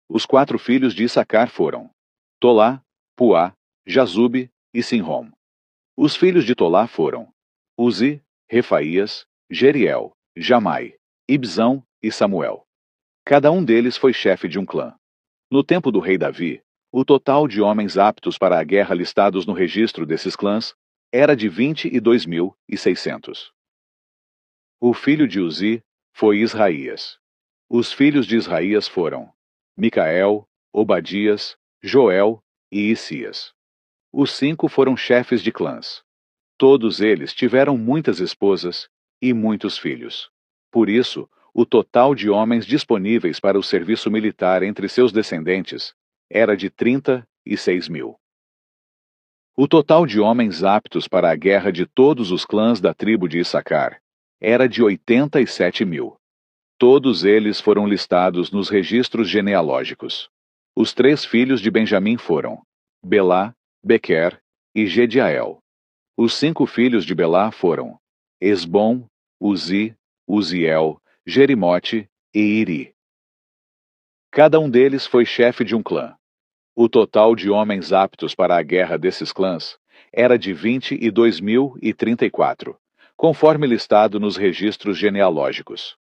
Os 4 filhos de Issacar foram Tolá, Puá, Jazube e Sinrom. Os filhos de Tolá foram Uzi, Refaías, Jeriel, Jamai, Ibzão e Samuel. Cada um deles foi chefe de um clã. No tempo do rei Davi, o total de homens aptos para a guerra listados no registro desses clãs era de 22.600. O filho de Uzi foi Israías. Os filhos de Israías foram Micael, Obadias, Joel e Isias. Os 5 foram chefes de clãs. Todos eles tiveram muitas esposas e muitos filhos. Por isso, o total de homens disponíveis para o serviço militar entre seus descendentes era de 36.000. O total de homens aptos para a guerra de todos os clãs da tribo de Issacar era de 87.000. Todos eles foram listados nos registros genealógicos. Os 3 filhos de Benjamim foram Belá, Bequer e Gediael. Os 5 filhos de Belá foram Esbom, Uzi, Uziel, Jerimote e Iri. Cada um deles foi chefe de um clã. O total de homens aptos para a guerra desses clãs era de 22.034, conforme listado nos registros genealógicos.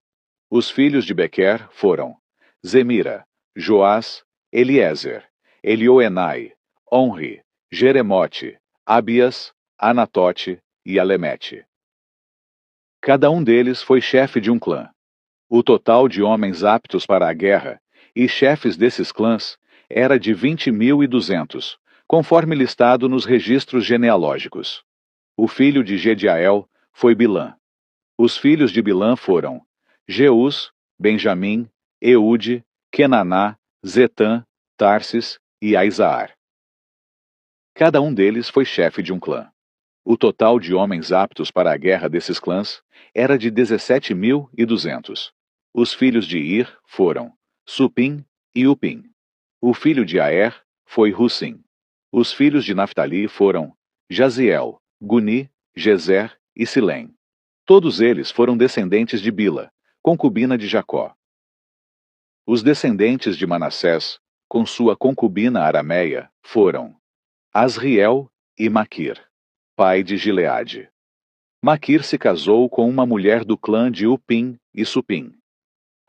Os filhos de Bequer foram Zemira, Joás, Eliezer, Elioenai, Onri, Jeremote, Abias, Anatote e Alemete. Cada um deles foi chefe de um clã. O total de homens aptos para a guerra e chefes desses clãs era de 20.200, conforme listado nos registros genealógicos. O filho de Gediael foi Bilã. Os filhos de Bilã foram Jeus, Benjamim, Eude, Kenaná, Zetã, Tarsis e Aizaar. Cada um deles foi chefe de um clã. O total de homens aptos para a guerra desses clãs era de 17.200. Os filhos de Ir foram Supim e Upim. O filho de Aer foi Hussim. Os filhos de Naphtali foram Jaziel, Guni, Gezer e Silém. Todos eles foram descendentes de Bila, concubina de Jacó. Os descendentes de Manassés, com sua concubina arameia, foram Asriel e Maquir, pai de Gileade. Maquir se casou com uma mulher do clã de Upim e Supim.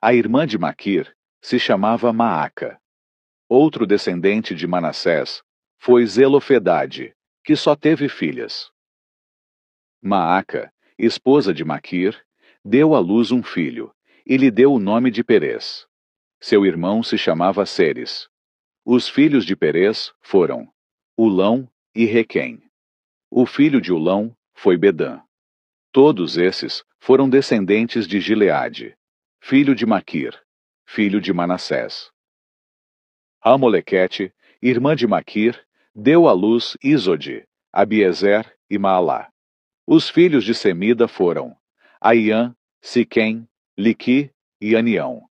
A irmã de Maquir se chamava Maaca. Outro descendente de Manassés foi Zelofedade, que só teve filhas. Maaca, esposa de Maquir, deu à luz um filho, e lhe deu o nome de Perez. Seu irmão se chamava Seres. Os filhos de Perez foram Ulão e Requém. O filho de Ulão foi Bedã. Todos esses foram descendentes de Gileade, filho de Maquir, filho de Manassés. Amolequete, irmã de Maquir, deu à luz Isode, Abiezer e Maalá. Os filhos de Semida foram Aiã, Siquém, Liqui e Anião.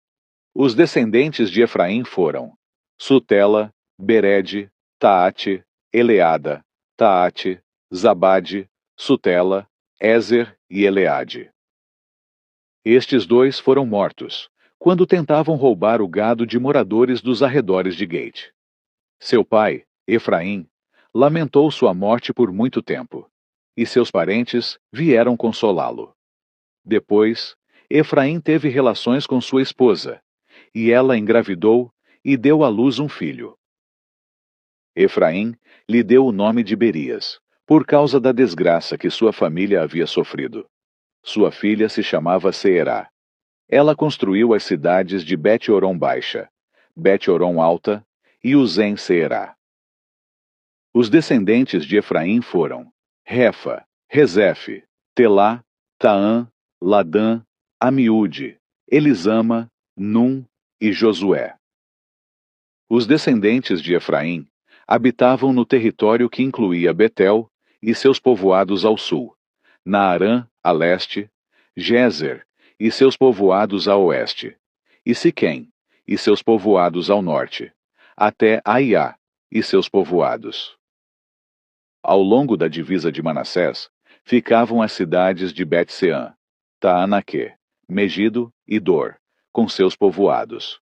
Os descendentes de Efraim foram Sutela, Berede, Taate, Eleada, Taate, Zabade, Sutela, Ézer e Eleade. Estes 2 foram mortos, quando tentavam roubar o gado de moradores dos arredores de Gate. Seu pai, Efraim, lamentou sua morte por muito tempo, e seus parentes vieram consolá-lo. Depois, Efraim teve relações com sua esposa, e ela engravidou e deu à luz um filho. Efraim lhe deu o nome de Berias, por causa da desgraça que sua família havia sofrido. Sua filha se chamava Seerá. Ela construiu as cidades de Bet-Oron Baixa, Bet-Oron Alta e Uzem-Seerá. Os descendentes de Efraim foram Refa, Rezefe, Telá, Taã, Ladã, Amiúde, Elisama, Num e Josué. Os descendentes de Efraim habitavam no território que incluía Betel e seus povoados ao sul, Naarã a leste, Gézer e seus povoados a oeste, e Siquém e seus povoados ao norte, até Aiá e seus povoados. Ao longo da divisa de Manassés ficavam as cidades de Bet-Seã, Taanaquê, Megido e Dor, com seus povoados.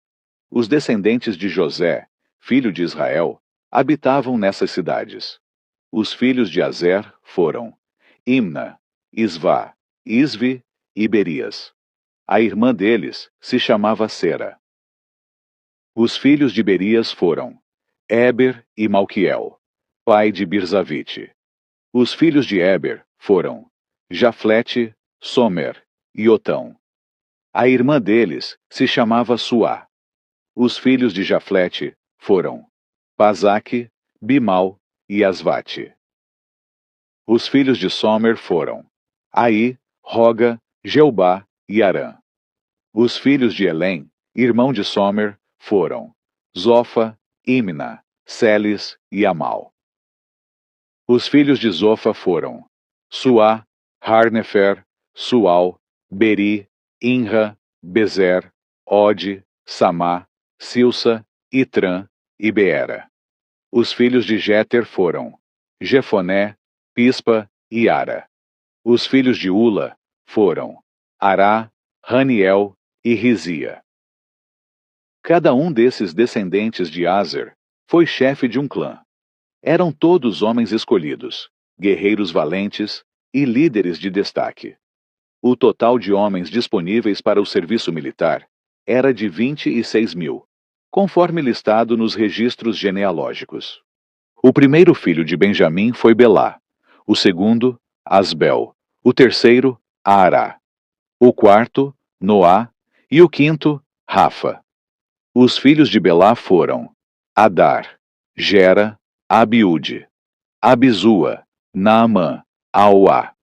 Os descendentes de José, filho de Israel, habitavam nessas cidades. Os filhos de Azer foram Imna, Isvá, Isvi e Berias. A irmã deles se chamava Sera. Os filhos de Berias foram Éber e Malquiel, pai de Birzavite. Os filhos de Éber foram Jaflete, Somer e Otão. A irmã deles se chamava Suá. Os filhos de Jaflete foram Pazaque, Bimal e Asvate. Os filhos de Somer foram Aí, Roga, Jeubá e Arã. Os filhos de Elém, irmão de Somer, foram Zofa, Imna, Seles e Amal. Os filhos de Zofa foram Suá, Harnefer, Sual, Beri, Inra, Bezer, Ode, Samá, Silsa, Itrã e Beera. Os filhos de Jéter foram Jefoné, Pispa e Ara. Os filhos de Ula foram Ará, Raniel e Rizia. Cada um desses descendentes de Azer foi chefe de um clã. Eram todos homens escolhidos, guerreiros valentes e líderes de destaque. O total de homens disponíveis para o serviço militar era de 26.000, conforme listado nos registros genealógicos. O primeiro filho de Benjamim foi Belá, o segundo, Asbel, o terceiro, Ará, o quarto, Noá, e o quinto, Rafa. Os filhos de Belá foram Adar, Gera, Abiúde, Abizua, Naamã, Auá,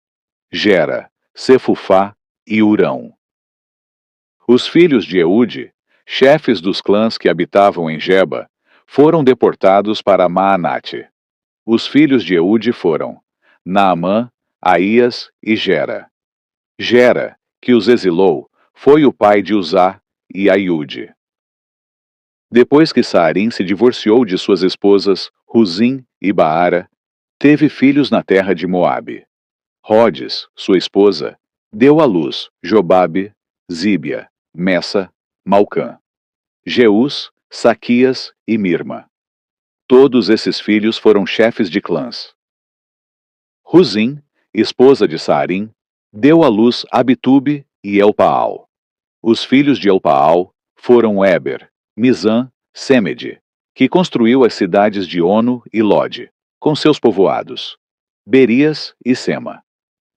Gera, Sefufá e Urão. Os filhos de Eude, chefes dos clãs que habitavam em Geba, foram deportados para Maanate. Os filhos de Eude foram Naamã, Aías e Gera. Gera, que os exilou, foi o pai de Uzá e Aiude. Depois que Saarim se divorciou de suas esposas Ruzim e Baara, teve filhos na terra de Moabe. Rodes, sua esposa, deu à luz Jobabe, Zíbia, Messa, Malcã, Jeus, Saquias e Mirma. Todos esses filhos foram chefes de clãs. Ruzim, esposa de Saarim, deu à luz Abitube e Elpaal. Os filhos de Elpaal foram Éber, Mizã, Semede, que construiu as cidades de Ono e Lode, com seus povoados, Berias e Sema.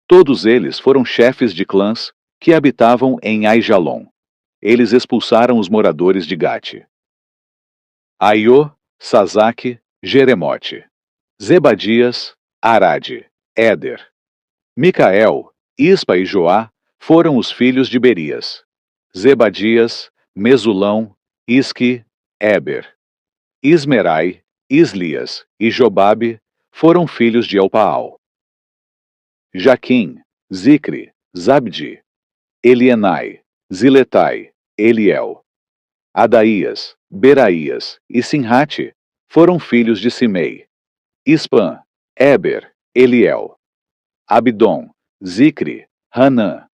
Todos eles foram chefes de clãs que habitavam em Aijalon. Eles expulsaram os moradores de Gate. Aiô, Sazaque, Jeremote, Zebadias, Arade, Éder. Micael, Ispa e Joá foram os filhos de Berias. Zebadias, Mesulão, Isque, Éber. Ismerai, Islias e Jobabe foram filhos de Elpaal. Jaquim, Zicre, Zabdi, Elienai, Ziletai, Eliel. Adaías, Beraías e Sinrate foram filhos de Simei. Ispã, Éber, Eliel. Abdon, Zicre, Hanã.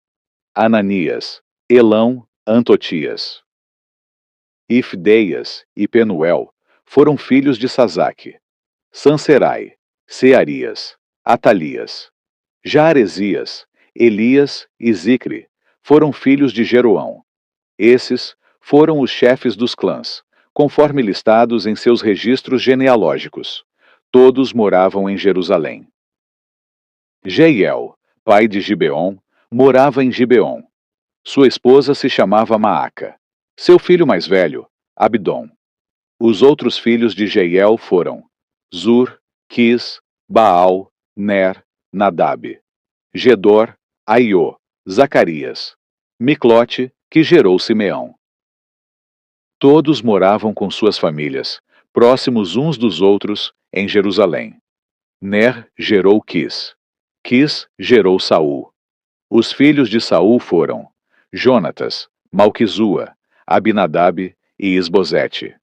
Ananias, Elão, Antotias. Ifdeias e Penuel foram filhos de Sazaque. Sanserai, Searias, Atalias. Jaaresias, Elias e Zicre foram filhos de Jeroão. Esses foram os chefes dos clãs, conforme listados em seus registros genealógicos. Todos moravam em Jerusalém. Jeiel, pai de Gibeon, morava em Gibeon. Sua esposa se chamava Maaca. Seu filho mais velho, Abdon. Os outros filhos de Jeiel foram Zur, Quis, Baal, Ner, Nadab, Gedor, Aiô, Zacarias, Miclote, que gerou Simeão. Todos moravam com suas famílias, próximos uns dos outros, em Jerusalém. Ner gerou Quis. Quis gerou Saul. Os filhos de Saul foram Jonatas, Malquizua, Abinadab e Isbosete.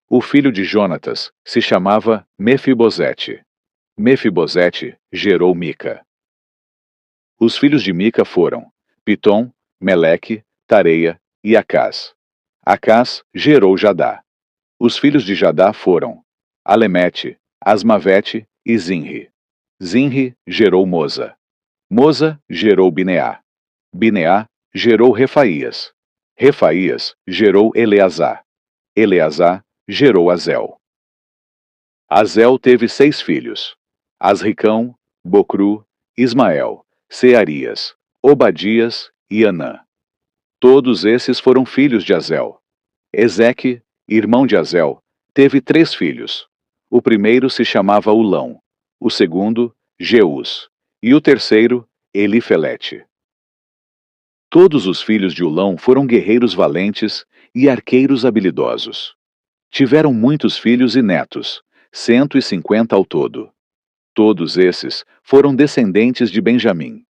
O filho de Jonatas se chamava Mefibosete. Mefibosete gerou Mica. Os filhos de Mica foram Pitom, Meleque, Tareia e Acás. Acás gerou Jadá. Os filhos de Jadá foram Alemete, Asmavete e Zinri. Zinri gerou Moza. Moza gerou Bineá. Bineá gerou Refaías. Refaías gerou Eleazar. Eleazar gerou Azel. Azel teve 6 filhos: Asricão, Bocru, Ismael, Searias, Obadias e Anã. Todos esses foram filhos de Azel. Ezeque, irmão de Azel, teve 3 filhos. O primeiro se chamava Ulão, o segundo, Jeus, e o terceiro, Elifelete. Todos os filhos de Ulão foram guerreiros valentes e arqueiros habilidosos. Tiveram muitos filhos e netos, 150 ao todo. Todos esses foram descendentes de Benjamim.